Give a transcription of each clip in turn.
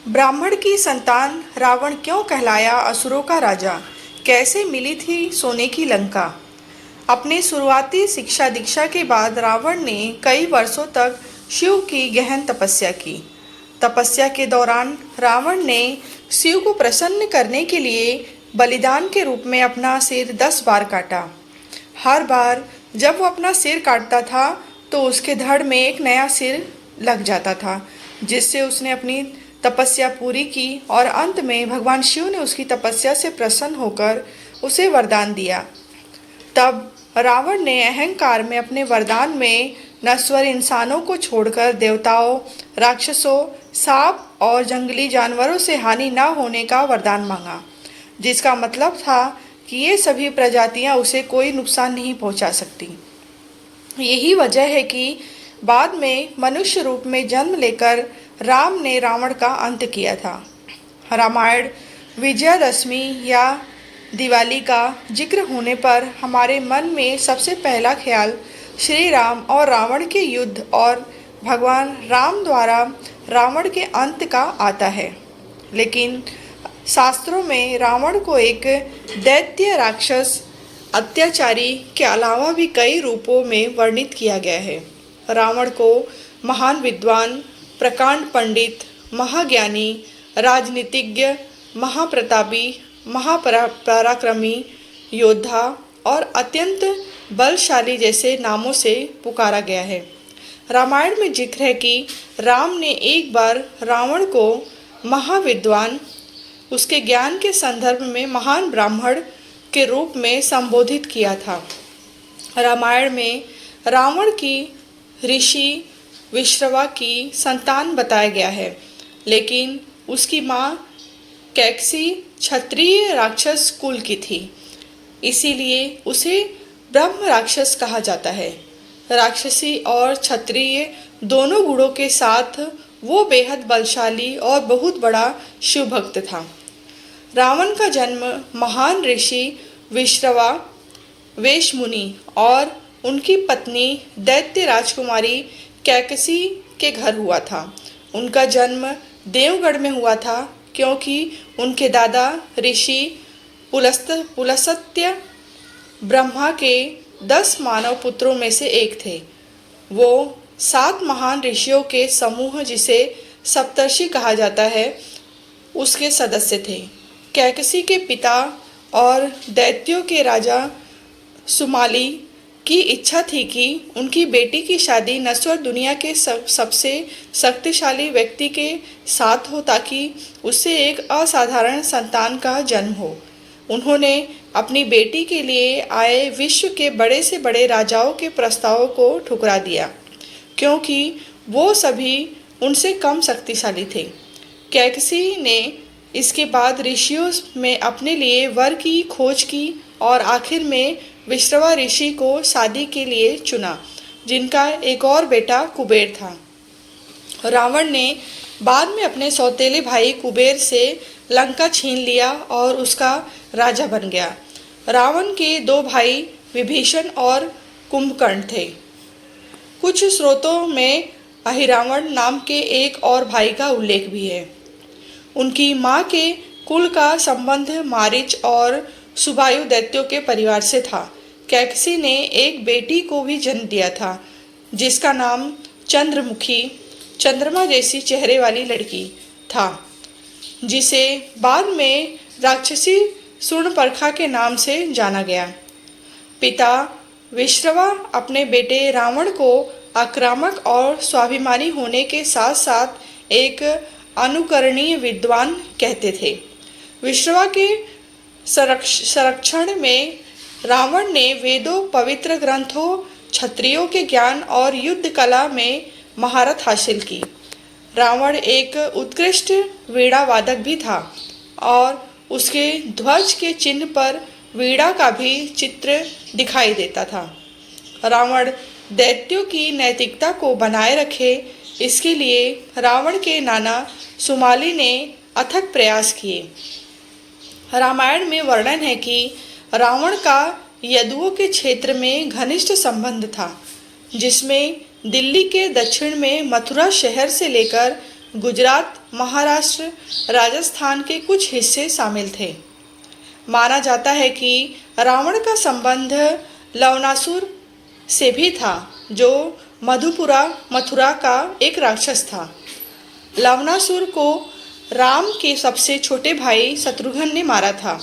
ब्राह्मण की संतान रावण क्यों कहलाया असुरों का राजा? कैसे मिली थी सोने की लंका? अपनी शुरुआती शिक्षा दीक्षा के बाद रावण ने कई वर्षों तक शिव की गहन तपस्या की। तपस्या के दौरान रावण ने शिव को प्रसन्न करने के लिए बलिदान के रूप में अपना सिर 10 बार काटा। हर बार जब वो अपना सिर काटता था तो उसके धड़ में एक नया सिर लग जाता था, जिससे उसने अपनी तपस्या पूरी की और अंत में भगवान शिव ने उसकी तपस्या से प्रसन्न होकर उसे वरदान दिया। तब रावण ने अहंकार में अपने वरदान में नश्वर इंसानों को छोड़कर देवताओं, राक्षसों, सांप और जंगली जानवरों से हानि न होने का वरदान मांगा, जिसका मतलब था कि ये सभी प्रजातियां उसे कोई नुकसान नहीं पहुंचा सकती। यही वजह है कि बाद में मनुष्य रूप में जन्म लेकर राम ने रावण का अंत किया था। रामायण, विजयादशमी या दिवाली का जिक्र होने पर हमारे मन में सबसे पहला ख्याल श्री राम और रावण के युद्ध और भगवान राम द्वारा रावण के अंत का आता है। लेकिन शास्त्रों में रावण को एक दैत्य, राक्षस, अत्याचारी के अलावा भी कई रूपों में वर्णित किया गया है। रावण को महान विद्वान, प्रकांड पंडित, महाज्ञानी, राजनीतिज्ञ, महाप्रतापी, महापराक्रमी, योद्धा और अत्यंत बलशाली जैसे नामों से पुकारा गया है। रामायण में जिक्र है कि राम ने एक बार रावण को महाविद्वान, उसके ज्ञान के संदर्भ में महान ब्राह्मण के रूप में संबोधित किया था। रामायण में रावण की ऋषि विश्रवा की संतान बताया गया है, लेकिन उसकी माँ कैकसी क्षत्रिय राक्षस कुल की थी, इसीलिए उसे ब्रह्म राक्षस कहा जाता है। राक्षसी और क्षत्रिय दोनों गुणों के साथ वो बेहद बलशाली और बहुत बड़ा शिव भक्त था। रावण का जन्म महान ऋषि विश्रवा, वेशमुनि और उनकी पत्नी दैत्य राजकुमारी कैकसी के घर हुआ था। उनका जन्म देवगढ़ में हुआ था, क्योंकि उनके दादा ऋषि पुलस्त्य ब्रह्मा के 10 मानव पुत्रों में से एक थे। वो 7 महान ऋषियों के समूह, जिसे सप्तर्षि कहा जाता है, उसके सदस्य थे। कैकसी के पिता और दैत्यों के राजा सुमाली की इच्छा थी कि उनकी बेटी की शादी नश्वर दुनिया के सबसे शक्तिशाली व्यक्ति के साथ हो, ताकि उससे एक असाधारण संतान का जन्म हो। उन्होंने अपनी बेटी के लिए आए विश्व के बड़े से बड़े राजाओं के प्रस्तावों को ठुकरा दिया, क्योंकि वो सभी उनसे कम शक्तिशाली थे। कैकसी ने इसके बाद ऋषियों में अपने लिए वर की खोज की और आखिर में विश्रवा ऋषि को शादी के लिए चुना, जिनका एक और बेटा कुबेर था। रावण ने बाद में अपने सौतेले भाई कुबेर से लंका छीन लिया और उसका राजा बन गया। रावण के 2 भाई विभीषण और कुंभकर्ण थे। कुछ स्रोतों में अहिरावण नाम के एक और भाई का उल्लेख भी है। उनकी माँ के कुल का संबंध मारीच और सुबायु दैत्यों के परिवार से था। कैकसी ने एक बेटी को भी जन्म दिया था, जिसका नाम चंद्रमुखी, चंद्रमा जैसी चेहरे वाली लड़की था, जिसे बाद में राक्षसी सूर्णपरखा के नाम से जाना गया। पिता विश्रवा अपने बेटे रावण को आक्रामक और स्वाभिमानी होने के साथ साथ एक अनुकरणीय विद्वान कहते थे। विश्रवा के संरक्षण में रावण ने वेदों, पवित्र ग्रंथों, क्षत्रियों के ज्ञान और युद्ध कला में महारत हासिल की। रावण एक उत्कृष्ट वीणा वादक भी था और उसके ध्वज के चिन्ह पर वीणा का भी चित्र दिखाई देता था। रावण दैत्यों की नैतिकता को बनाए रखे, इसके लिए रावण के नाना सुमाली ने अथक प्रयास किए। रामायण में वर्णन है कि रावण का यदुओं के क्षेत्र में घनिष्ठ संबंध था, जिसमें दिल्ली के दक्षिण में मथुरा शहर से लेकर गुजरात, महाराष्ट्र, राजस्थान के कुछ हिस्से शामिल थे। माना जाता है कि रावण का संबंध लवणासुर से भी था, जो मथुरा का एक राक्षस था। लवणासुर को राम के सबसे छोटे भाई शत्रुघ्न ने मारा था।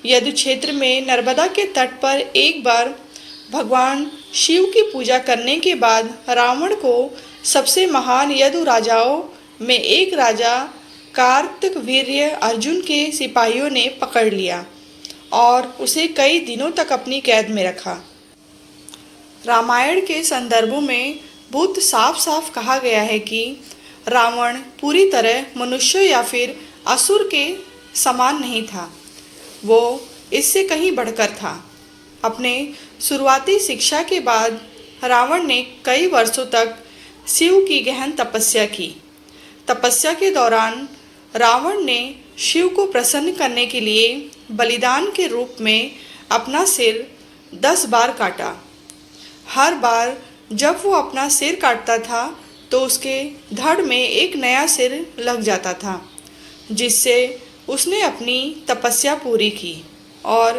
यदु क्षेत्र में नर्मदा के तट पर एक बार भगवान शिव की पूजा करने के बाद रावण को सबसे महान यदु राजाओं में एक राजा कार्तवीर्य अर्जुन के सिपाहियों ने पकड़ लिया और उसे कई दिनों तक अपनी कैद में रखा। रामायण के संदर्भों में बहुत साफ साफ कहा गया है कि रावण पूरी तरह मनुष्य या फिर असुर के समान नहीं था, वो इससे कहीं बढ़कर था। अपने शुरुआती शिक्षा के बाद रावण ने कई वर्षों तक शिव की गहन तपस्या की। तपस्या के दौरान रावण ने शिव को प्रसन्न करने के लिए बलिदान के रूप में अपना सिर 10 बार काटा। हर बार जब वो अपना सिर काटता था तो उसके धड़ में एक नया सिर लग जाता था, जिससे उसने अपनी तपस्या पूरी की और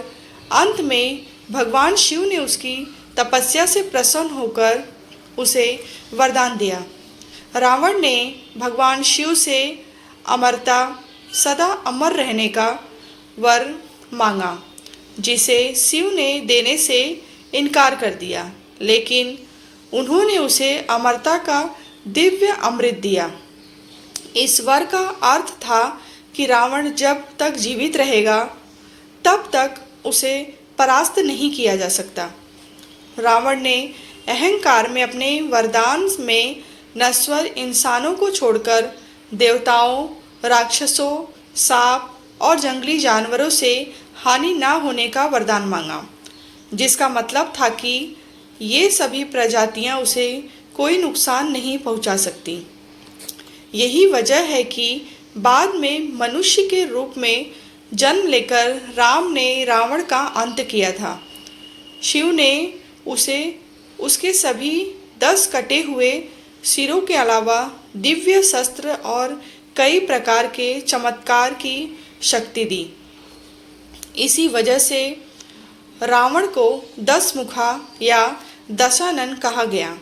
अंत में भगवान शिव ने उसकी तपस्या से प्रसन्न होकर उसे वरदान दिया। रावण ने भगवान शिव से अमरता, सदा अमर रहने का वर मांगा, जिसे शिव ने देने से इनकार कर दिया, लेकिन उन्होंने उसे अमरता का दिव्य अमृत दिया। इस वर का अर्थ था कि रावण जब तक जीवित रहेगा तब तक उसे परास्त नहीं किया जा सकता। रावण ने अहंकार में अपने वरदान में नश्वर इंसानों को छोड़कर देवताओं, राक्षसों, सांप और जंगली जानवरों से हानि ना होने का वरदान मांगा, जिसका मतलब था कि ये सभी प्रजातियां उसे कोई नुकसान नहीं पहुंचा सकती। यही वजह है कि बाद में मनुष्य के रूप में जन्म लेकर राम ने रावण का अंत किया था। शिव ने उसे उसके सभी 10 कटे हुए सिरों के अलावा दिव्य शस्त्र और कई प्रकार के चमत्कार की शक्ति दी। इसी वजह से रावण को 10 मुखा या दशानन कहा गया।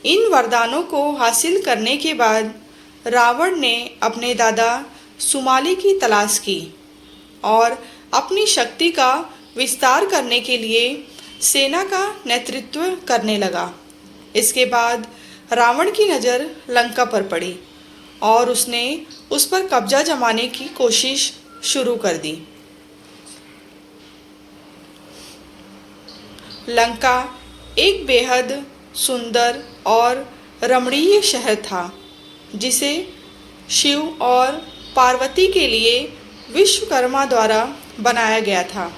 इन वरदानों को हासिल करने के बाद रावण ने अपने दादा सुमाली की तलाश की और अपनी शक्ति का विस्तार करने के लिए सेना का नेतृत्व करने लगा। इसके बाद रावण की नज़र लंका पर पड़ी और उसने उस पर कब्जा जमाने की कोशिश शुरू कर दी। लंका एक बेहद सुंदर और रमणीय शहर था, जिसे शिव और पार्वती के लिए विश्वकर्मा द्वारा बनाया गया था।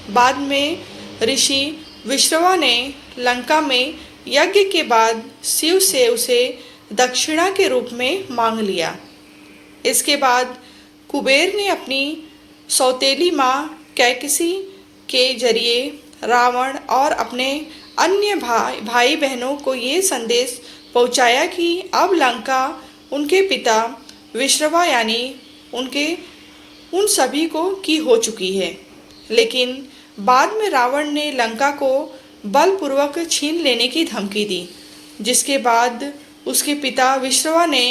बाद में ऋषि विश्रवा ने लंका में यज्ञ के बाद शिव से उसे दक्षिणा के रूप में मांग लिया। इसके बाद कुबेर ने अपनी सौतेली माँ कैकसी के जरिए रावण और अपने अन्य भाई बहनों को ये संदेश पहुंचाया कि अब लंका उनके पिता विश्रवा यानी उन सभी को की हो चुकी है। लेकिन बाद में रावण ने लंका को बलपूर्वक छीन लेने की धमकी दी, जिसके बाद उसके पिता विश्रवा ने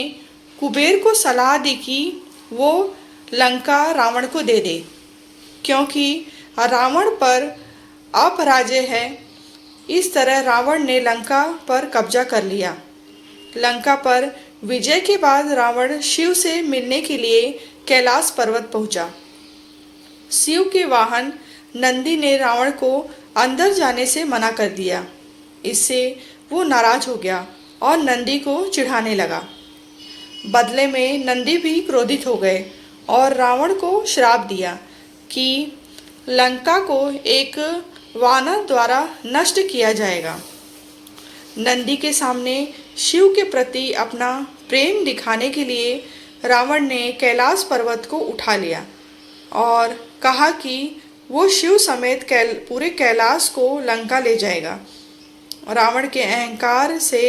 कुबेर को सलाह दी कि वो लंका रावण को दे दे, क्योंकि रावण पर अपराजय है। इस तरह रावण ने लंका पर कब्जा कर लिया। लंका पर विजय के बाद रावण शिव से मिलने के लिए कैलाश पर्वत पहुंचा। शिव के वाहन नंदी ने रावण को अंदर जाने से मना कर दिया। इससे वो नाराज हो गया और नंदी को चिढ़ाने लगा। बदले में नंदी भी क्रोधित हो गए और रावण को श्राप दिया कि लंका को एक वानर द्वारा नष्ट किया जाएगा। नंदी के सामने शिव के प्रति अपना प्रेम दिखाने के लिए रावण ने कैलाश पर्वत को उठा लिया और कहा कि वो शिव समेत पूरे कैलाश को लंका ले जाएगा। रावण के अहंकार से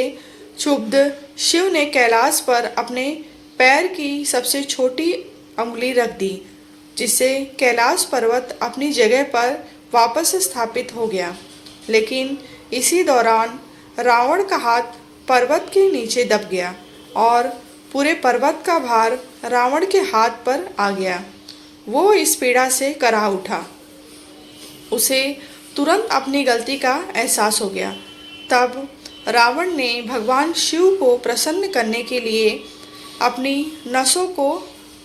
क्षुब्ध शिव ने कैलाश पर अपने पैर की सबसे छोटी उंगली रख दी, जिससे कैलाश पर्वत अपनी जगह पर वापस स्थापित हो गया। लेकिन इसी दौरान रावण का हाथ पर्वत के नीचे दब गया और पूरे पर्वत का भार रावण के हाथ पर आ गया। वो इस पीड़ा से कराह उठा। उसे तुरंत अपनी गलती का एहसास हो गया। तब रावण ने भगवान शिव को प्रसन्न करने के लिए अपनी नसों को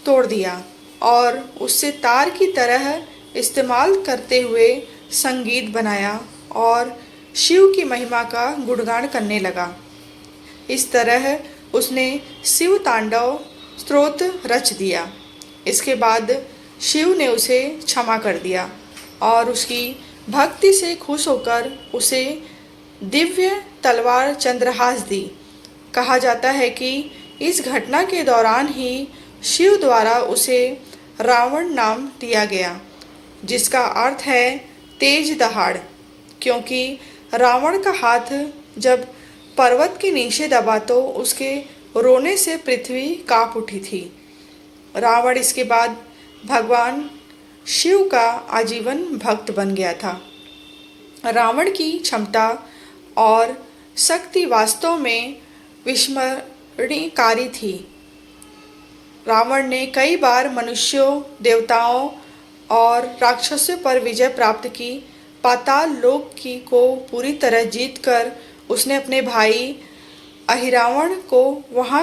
तोड़ दिया और उससे तार की तरह इस्तेमाल करते हुए संगीत बनाया और शिव की महिमा का गुणगान करने लगा। इस तरह उसने शिव तांडव स्तोत्र रच दिया। इसके बाद शिव ने उसे क्षमा कर दिया और उसकी भक्ति से खुश होकर उसे दिव्य तलवार चंद्रहास दी। कहा जाता है कि इस घटना के दौरान ही शिव द्वारा उसे रावण नाम दिया गया, जिसका अर्थ है तेज दहाड़, क्योंकि रावण का हाथ जब पर्वत के नीचे दबा तो उसके रोने से पृथ्वी कांप उठी थी। रावण इसके बाद भगवान शिव का आजीवन भक्त बन गया था। रावण की क्षमता और शक्ति वास्तव में विस्मरणीयकारी थी। रावण ने कई बार मनुष्यों, देवताओं और राक्षसों पर विजय प्राप्त की। पाताल लोक की को पूरी तरह जीतकर उसने अपने भाई अहिरावण को वहां